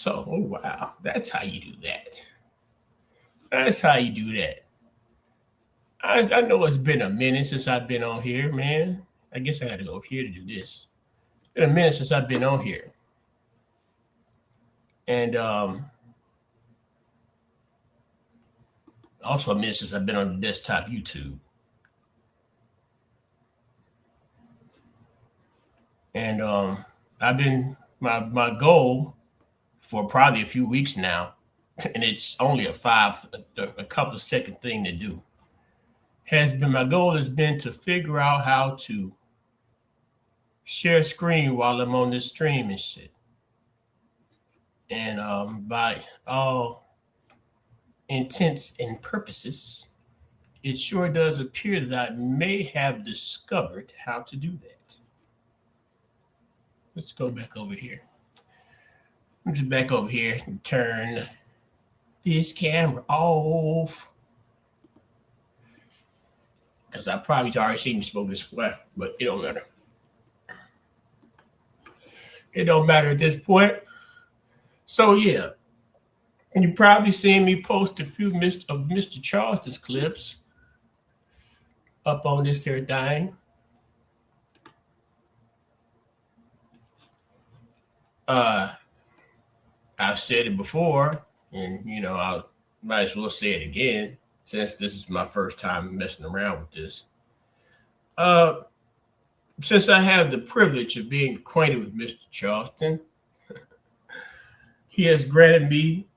So, oh wow, that's how you do that. That's how you do that. I know it's been a minute since I've been on here, man. I guess I got to go up here to do this. It's been a minute since I've been on here, and also a minute since I've been on the desktop YouTube. And I've been my goal for probably a few weeks now, and it's only a couple of second thing to do. My goal has been to figure out how to share screen while I'm on this stream and shit. And by all intents and purposes, it sure does appear that I may have discovered how to do that. Let's go back over here. I'm just back over here and turn this camera off. Because I probably already seen me smoke this way, but it don't matter. It don't matter at this point. So yeah, you probably seen me post a few of Mr. Charleston's clips up on this here thing. I've said it before, and I might as well say it again since this is my first time messing around with this. Since I have the privilege of being acquainted with Mr. Charleston, he has granted me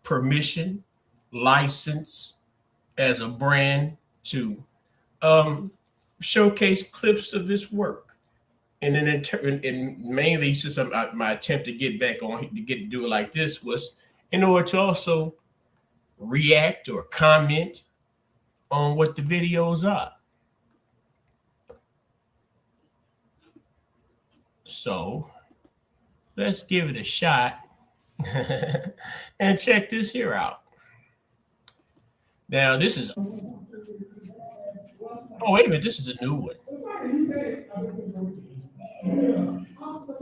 permission, license as a brand to showcase clips of this work. And then mainly since my attempt to get back on to do it like this was in order to also react or comment on what the videos are. So let's give it a shot and check this here out. Now this is, oh wait a minute, this is a new one.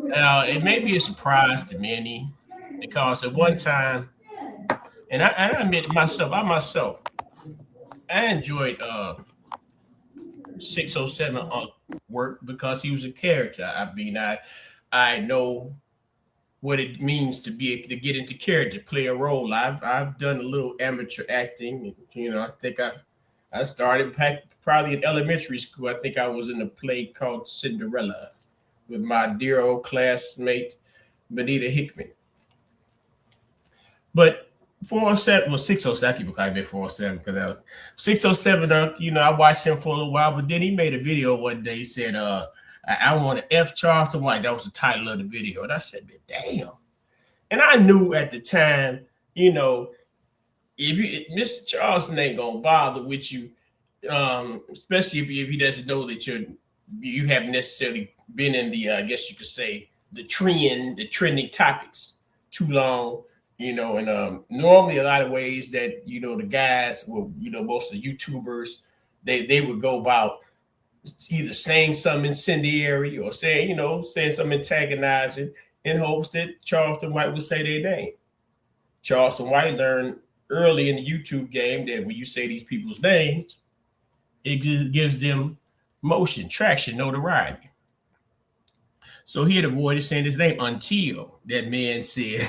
Now it may be a surprise to many because at one time, and I admit myself, I enjoyed 607 Unc work because he was a character. I mean, I know what it means to get into character, play a role. I've done a little amateur acting. I think I started probably in elementary school. I think I was in a play called Cinderella with my dear old classmate Benita Hickman. But 407, well, 607, I keep calling it 407 because that was 607. I watched him for a little while, but then he made a video one day. He said, I want to F Charleston White. That was the title of the video. And I said, damn. And I knew at the time, if Mr. Charleston ain't gonna bother with you, especially if he doesn't know that you haven't necessarily been in the, I guess you could say, the trending topics too long. And normally a lot of ways that the guys, well, most of the YouTubers, they would go about either saying something incendiary or saying something antagonizing in hopes that Charleston White would say their name. Charleston White learned early in the YouTube game that when you say these people's names, it gives them motion, traction, notoriety. So he had avoided saying his name until that man said,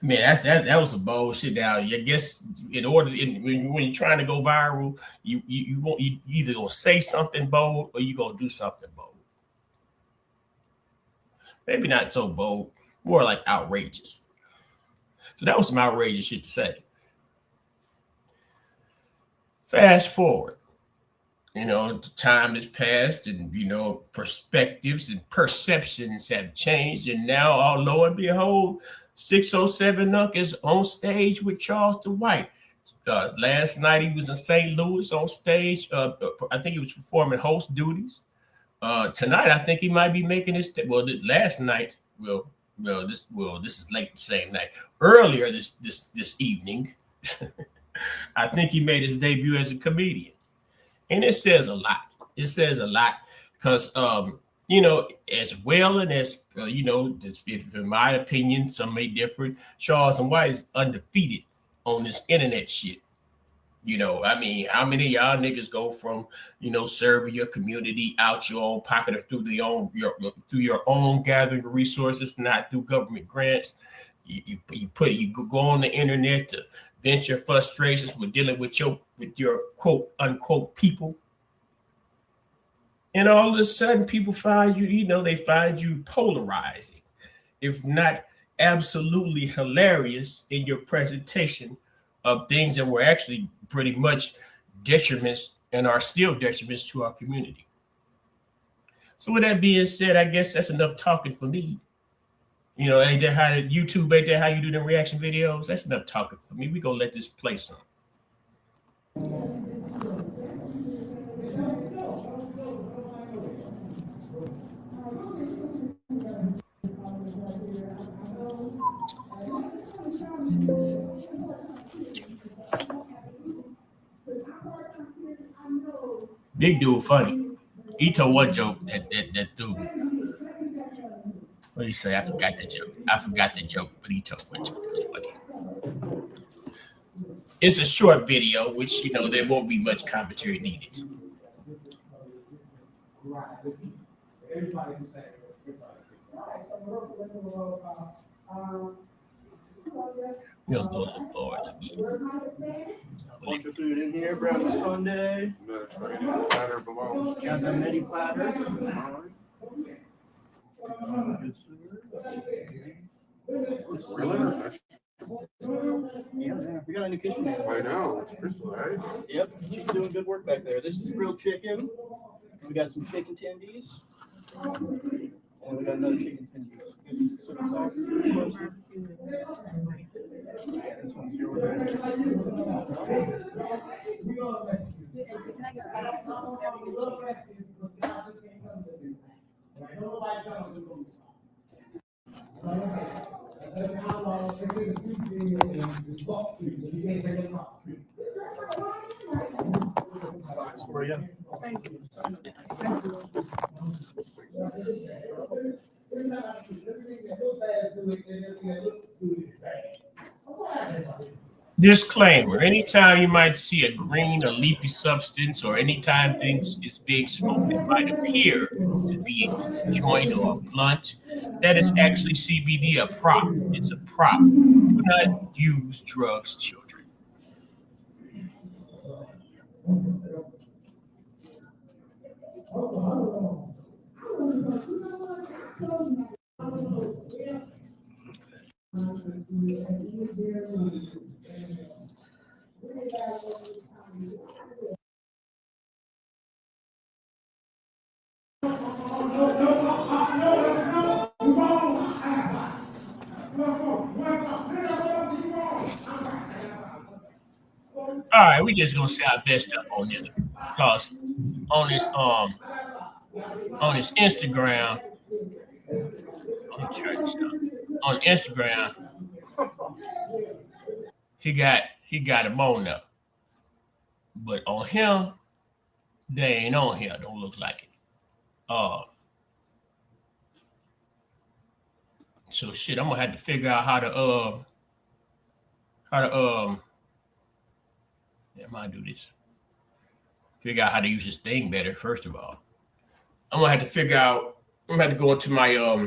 man, that was some bullshit. Now, I guess when you're trying to go viral, you either gonna say something bold or you gonna do something bold. Maybe not so bold, more like outrageous. So that was some outrageous shit to say. Fast forward. The time has passed and, perspectives and perceptions have changed. And now, lo and behold, 607 Unc is on stage with Charleston White. Last night, he was in St. Louis on stage. I think he was performing host duties. Tonight, I think he might be making his, last night, this is late the same night. Earlier this evening, I think he made his debut as a comedian. And it says a lot. It says a lot because as well, and as in my opinion, some may differ. Charleston White is undefeated on this internet shit. I mean, how many of y'all niggas go from, serving your community out your own pocket or through through your own gathering of resources, not through government grants. You go on the internet to vent your frustrations with dealing with your quote unquote people. And all of a sudden people find they find you polarizing, if not absolutely hilarious in your presentation of things that were actually pretty much detriments and are still detriments to our community. So with that being said, I guess that's enough talking for me. Ain't that how YouTube, ain't that how you do the reaction videos? That's enough talking for me. We gonna let this play some. Big dude funny. He told one joke that dude. What did he say? I forgot the joke, but he told one joke. It was funny. It's a short video, which there won't be much commentary needed. We'll go look forward again. Bunch of food in here, breakfast Sunday. The platter belongs. Got the mini platter. Really? Yeah, we got a new kitchen. I know. It's Crystal, right? Yep, she's doing good work back there. This is grilled chicken. We got some chicken tendies. And we got another chicken tendies. This one's yours. For you. Disclaimer: anytime you might see a green or leafy substance, or anytime things is being smoked that might appear to be a joint or a blunt, that is actually CBD, a prop. It's a prop. Do not use drugs, children. All right, we just gonna say our best up on this, because on this Instagram, on Instagram, he got him on up, but on him, they ain't on here. Don't look like it. So shit, I'm gonna have to figure out how to I do this. Figure out how to use this thing better. First of all, I'm gonna have to figure out. I'm gonna have to go into my Let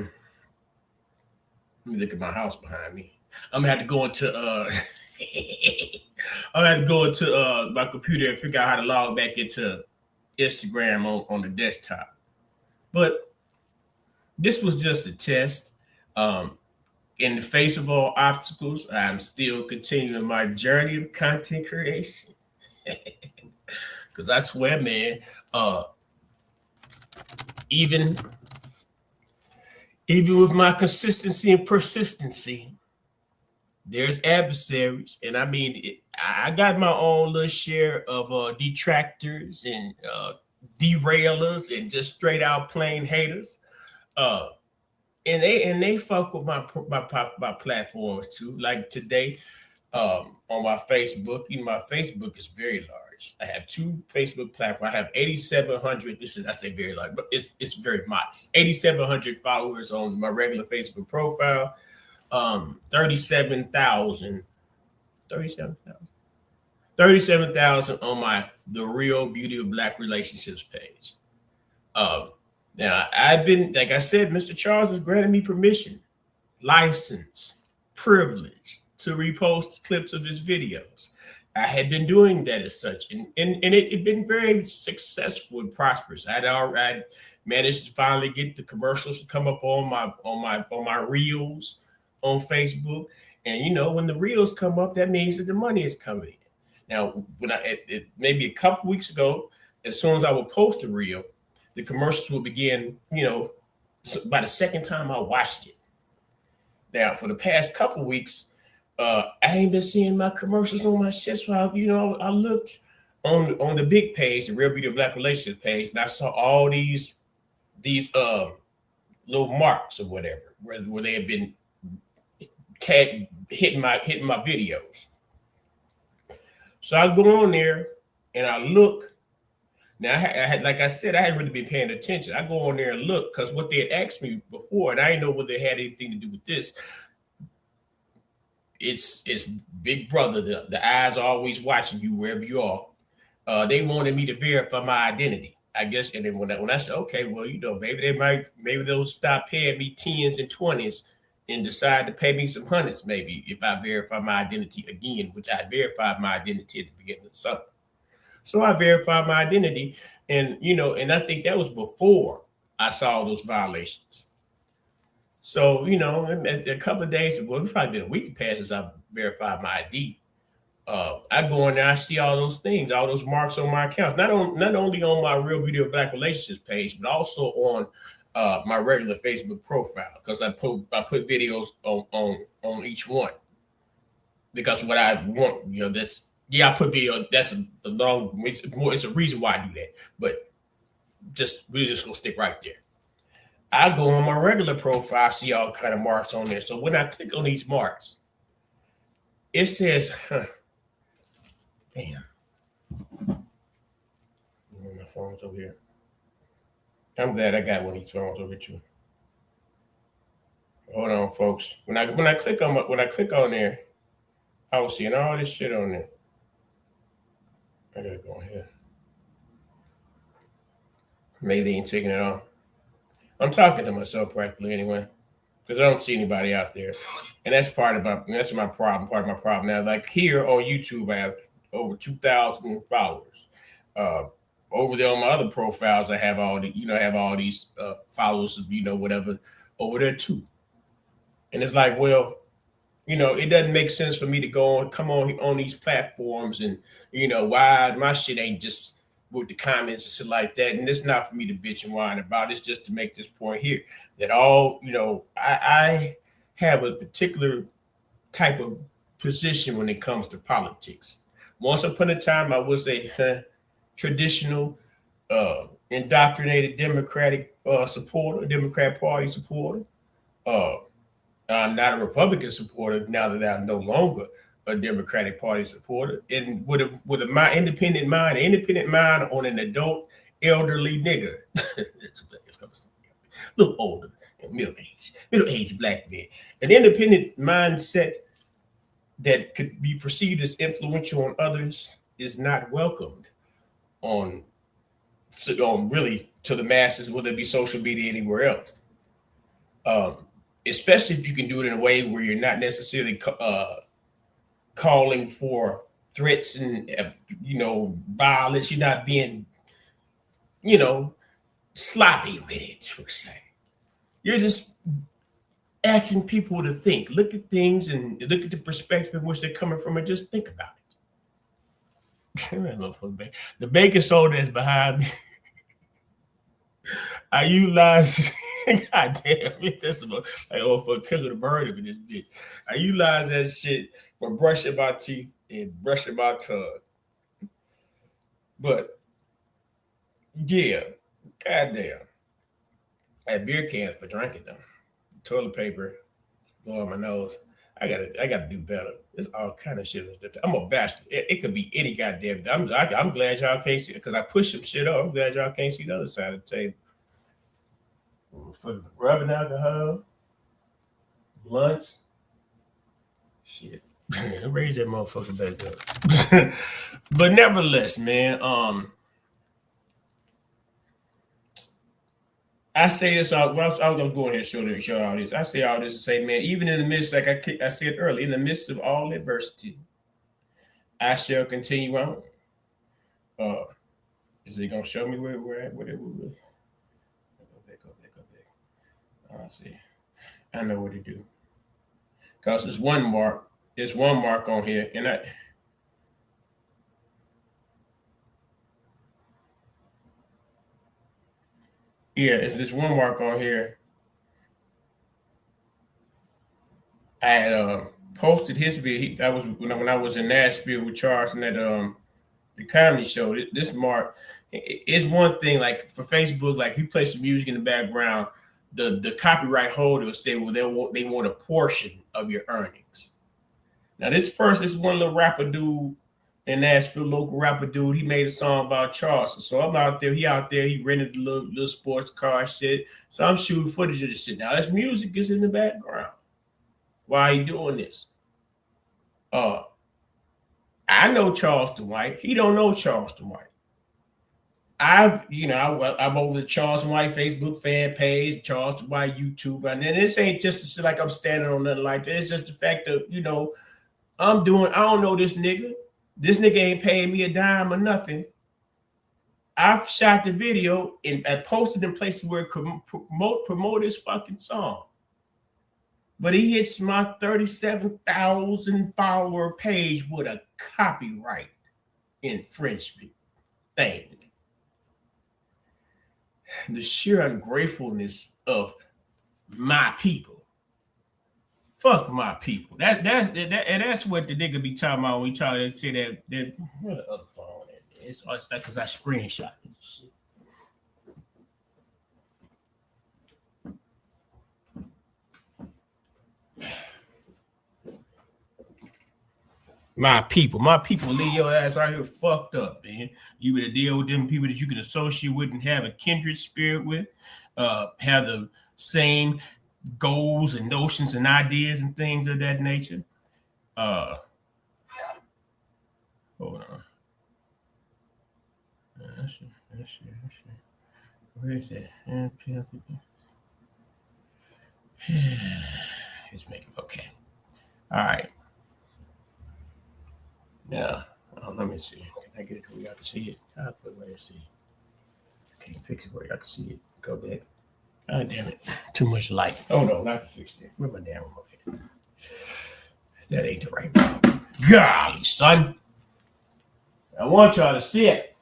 me look at my house behind me. I'm gonna have to go into I'm gonna have to go into my computer and figure out how to log back into Instagram on the desktop. But this was just a test. In the face of all obstacles, I'm still continuing my journey of content creation. Because I swear, man, even with my consistency and persistency, there's adversaries. And I mean, I got my own little share of detractors and derailers and just straight out plain haters. And they fuck with my platforms too. Like today, on my Facebook, my Facebook is very large. much. I have 2 Facebook platforms. I have 8,700. I say very light, but it's very modest. 8,700 followers on my regular Facebook profile. 37,000 on my The Real Beauty of Black Relationships page. Now I've been, like I said, Mr. Charles has granted me permission, license, privilege to repost clips of his videos. I had been doing that as such, and it had been very successful and prosperous. I'd managed to finally get the commercials to come up on my reels on Facebook, and when the reels come up, that means that the money is coming in. Now, when maybe a couple weeks ago, as soon as I would post a reel, the commercials will begin. By the second time I watched it. Now, for the past couple weeks, I ain't been seeing my commercials on my shit. So I looked on the big page, the Real Beauty of Black Relationships page, and I saw all these little marks or whatever, where they have been hitting my videos. So I go on there and I look. Now, I had, like I said, I hadn't really been paying attention. I go on there and look because what they had asked me before, and I didn't know whether it had anything to do with this. It's Big Brother. The eyes are always watching you wherever you are. They wanted me to verify my identity, I guess. And then when I said, okay, well, maybe they'll stop paying me 10s and 20s and decide to pay me some hundreds, maybe if I verify my identity again, which I verified my identity at the beginning of the summer. So I verified my identity, and I think that was before I saw those violations. So a couple of days ago, it's probably been a week past since I verified my ID. I go in there, I see all those things, all those marks on my accounts, not only on my Real Beauty of Black Relationships page, but also on my regular Facebook profile, because I put videos on each one, because what I want, I put video. That's it's a reason why I do that, but we're just gonna stick right there. I go on my regular profile, see all kind of marks on there. So when I click on these marks, it says, damn, my phone's over here. I'm glad I got one of these phones over here too. Hold on, folks. When I click on there, I was seeing all this shit on there. I gotta go in here. Maybe they ain't taking it off. I'm talking to myself practically anyway, because I don't see anybody out there, and that's my problem. Part of my problem now. Like here on YouTube, I have over 2,000 followers. Over there on my other profiles, I have all these followers, whatever over there too. And it's like, well, it doesn't make sense for me to come on these platforms and, why my shit ain't just with the comments and shit like that. And it's not for me to bitch and whine about. It's just to make this point here that I have a particular type of position when it comes to politics. Once upon a time, I was a traditional, indoctrinated Democratic supporter, Democrat Party supporter. I'm not a Republican supporter now that I'm no longer a Democratic Party supporter. And with an independent mind on an adult, elderly nigga, a little older, middle-aged black man, an independent mindset that could be perceived as influential on others is not welcomed on really to the masses, whether it be social media, anywhere else. Especially if you can do it in a way where you're not necessarily calling for threats and violence. You're not being sloppy with it, per se. You're just asking people to think, look at things and look at the perspective in which they're coming from, and just think about it. The baking soda is behind me. I utilize, God damn it, that's like, for killing the bird in this bitch. I utilize that shit for brushing my teeth and brushing my tongue. But yeah, goddamn. I had beer cans for drinking though. Toilet paper, blow on my nose. I gotta do better. There's all kind of shit. I'm a bastard. It could be any goddamn thing. I'm glad y'all can't see it because I push some shit up. I'm glad y'all can't see the other side of the table. For rubbing alcohol, blunts, shit. Raise that motherfucker back up. But nevertheless, man, I say this all. I was going here to show all this. I say all this to say, man, even in the midst, like I said earlier, in the midst of all adversity, I shall continue on. Is he gonna show me where we're at? What it was? Go back. I see. I know what to do. Cause there's one mark. There's one mark on here, and there's one mark on here. I had posted his video. That was when I was in Nashville with Charleston at the comedy show. This mark is one thing. Like for Facebook, like if you play some music in the background, the copyright holder will say, well, they want a portion of your earnings. Now this person is one little rapper dude in Nashville, local rapper dude. He made a song about Charleston. So I'm out there. He rented a little sports car shit. So I'm shooting footage of this shit. Now this music is in the background. Why are you doing this? I know Charleston White. He don't know Charleston White. I'm over the Charleston White Facebook fan page, Charleston White YouTube, and then this ain't just like I'm standing on nothing like that. It's just the fact that I don't know this nigga. This nigga ain't paying me a dime or nothing. I've shot the video and posted in places where it could promote his fucking song. But he hits my 37,000 follower page with a copyright infringement thing. The sheer ungratefulness of my people. Fuck my people. That's what the nigga be talking about when we try to say that what the other phone is. It's like because I screenshot this shit. My people leave your ass out here fucked up, man. You better deal with them people that you can associate with and have a kindred spirit with, have the same goals and notions and ideas and things of that nature. Hold on. Let's see. Where is that? Let's make it okay. All right. Now, let me see. Can I get it where y'all can see it? I'll put it where you see it. Can't fix it where y'all can see it. Go back. God damn it. Too much light. Oh, no, not to fix it. Where my damn remote? That ain't the right one. Golly, son. I want y'all to see it.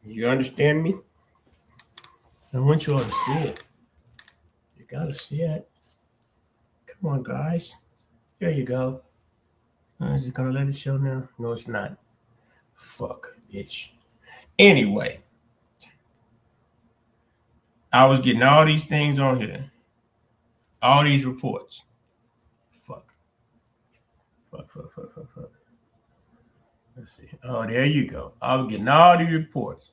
You understand me? I want you all to see it. You gotta see it. Come on, guys. There you go. Is it gonna let it show now? No, it's not. Fuck, bitch. Anyway, I was getting all these things on here. All these reports. Fuck. Let's see. Oh, there you go. I was getting all the reports.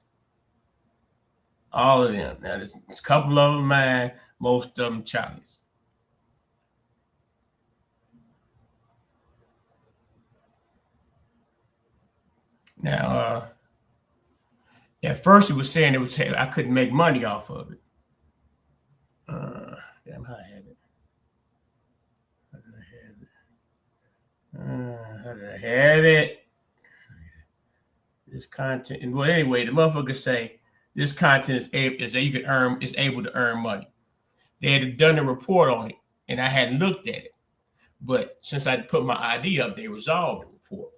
All of them. Now, there's a couple of them mine, most of them Charlie's. Now, at first it was saying I couldn't make money off of it. Damn, how I have it. How did I have it? This content, and well, anyway, the motherfucker say this content is able to earn money. They had done a report on it, and I hadn't looked at it. But since I put my ID up, they resolved the report.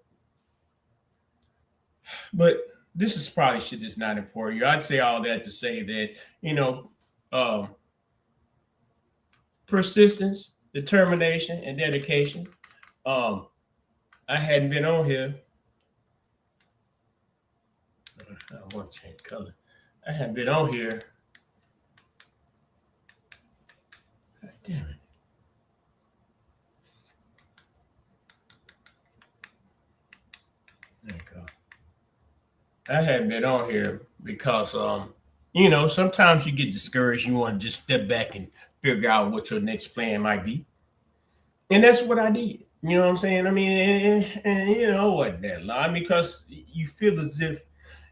But this is probably shit that's not important. I'd say all that to say that, persistence, determination, and dedication. I hadn't been on here. I don't want to change color. I hadn't been on here God damn it. There you go. I had been on here because sometimes you get discouraged. You want to just step back and figure out what your next plan might be. And that's what I did. You know what I'm saying? I mean, and you know what that lie because you feel as if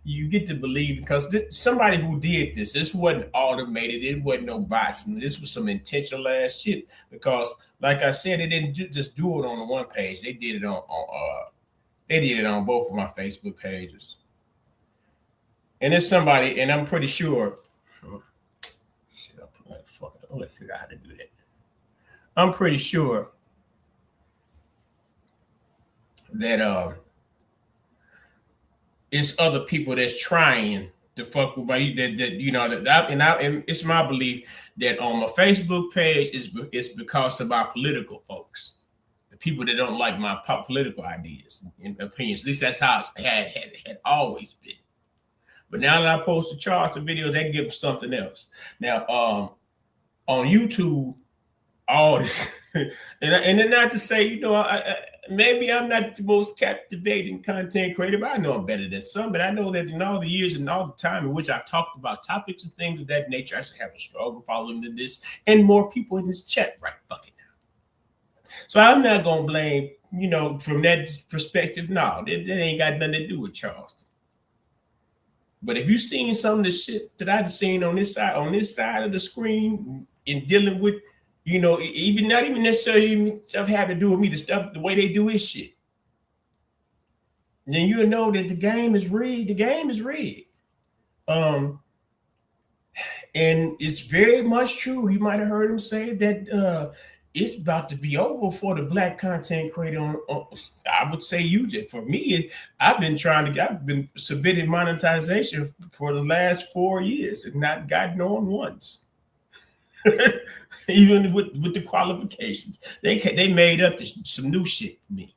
you get to believe because somebody who did this wasn't automated. It wasn't no bots. And this was some intentional ass shit because, like I said, they didn't just do it on the one page. They did it on both of my Facebook pages. And it's somebody, and I'm pretty sure. Shit, let's figure out how to do that. I'm pretty sure that it's other people that's trying to fuck with my and it's my belief that on my Facebook page it's because of our political folks, the people that don't like my political ideas and opinions. At least that's how it had always been. But now that I post the Charleston video, that gives something else. Now on YouTube, all this and then not to say, maybe I'm not the most captivating content creator, but I know I'm better than some. But I know that in all the years and all the time in which I've talked about topics and things of that nature, I should have a struggle following this and more people in this chat right fucking now. So I'm not gonna blame, from that perspective. No, that ain't got nothing to do with Charleston. But if you've seen some of the shit that I've seen on this side of the screen in dealing with, even not even necessarily stuff had to do with me, the way they do his shit, then you'll know that the game is rigged. The game is rigged. And it's very much true. You might have heard him say that it's about to be over for the black content creator. I would say for me, I've been submitting monetization for the last 4 years and not gotten on once. Even with the qualifications, they made up some new shit for me.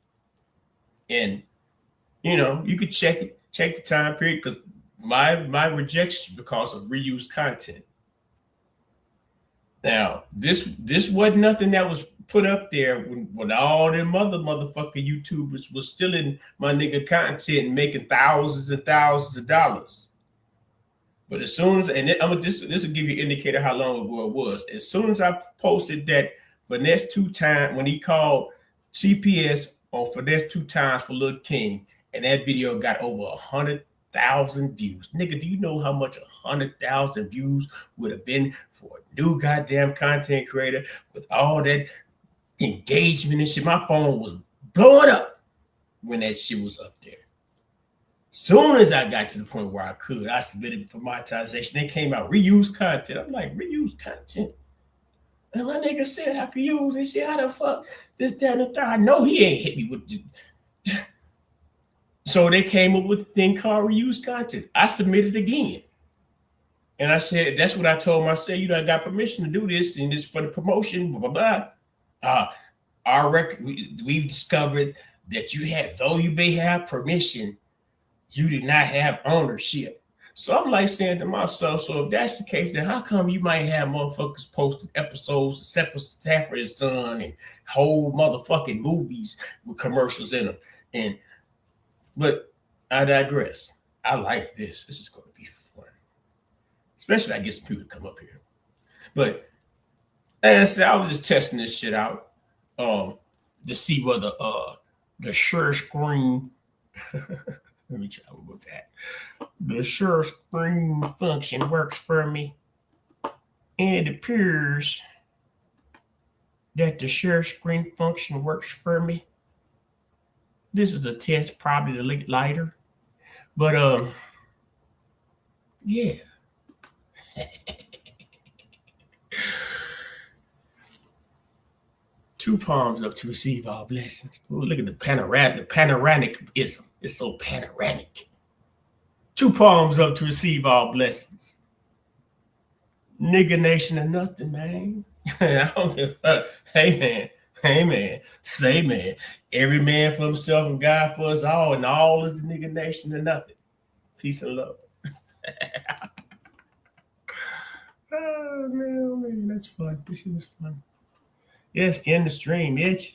And you could check the time period because my rejection because of reused content. Now, this wasn't nothing that was put up there when all them other motherfucking YouTubers was stealing my nigga content and making thousands and thousands of dollars. But as soon as, this will give you an indicator how long ago it was. As soon as I posted that Finesse 2 times, when he called CPS on Finesse 2 times for Lil King, and that video got over 100,000 views. Nigga, do you know how much 100,000 views would have been for a new goddamn content creator with all that engagement and shit? My phone was blowing up when that shit was up there. Soon as I got to the point where I submitted for monetization. They came out, reuse content. I'm like, reuse content? And my nigga said I could use this shit. How the fuck? This, that, and the third. I know he ain't hit me with the... So they came up with a thing called reuse content. I submitted again. And I said, that's what I told him. I said, I got permission to do this, and this for the promotion, blah, blah, blah. Our record, we've discovered that though you may have permission, you did not have ownership. So I'm like saying to myself, so if that's the case, then how come you might have motherfuckers posting episodes of Sanford and Son and whole motherfucking movies with commercials in them? But I digress. I like this. This is going to be fun. Especially I get some people to come up here. But as I said, I was just testing this shit out to see whether the share screen let me try with that. The share screen function works for me. And it appears that the share screen function works for me. This is a test, probably a little lighter. But yeah. Two palms up to receive all blessings. Ooh, look at the panoramic-ism. It's so panoramic. Two palms up to receive all blessings. Nigga nation or nothing, man. I don't give a fuck. Hey, man. Say, man. Every man for himself and God for us all, and all is the nigga nation or nothing. Peace and love. Oh man, that's fun. This is fun. Yes, in the stream, bitch.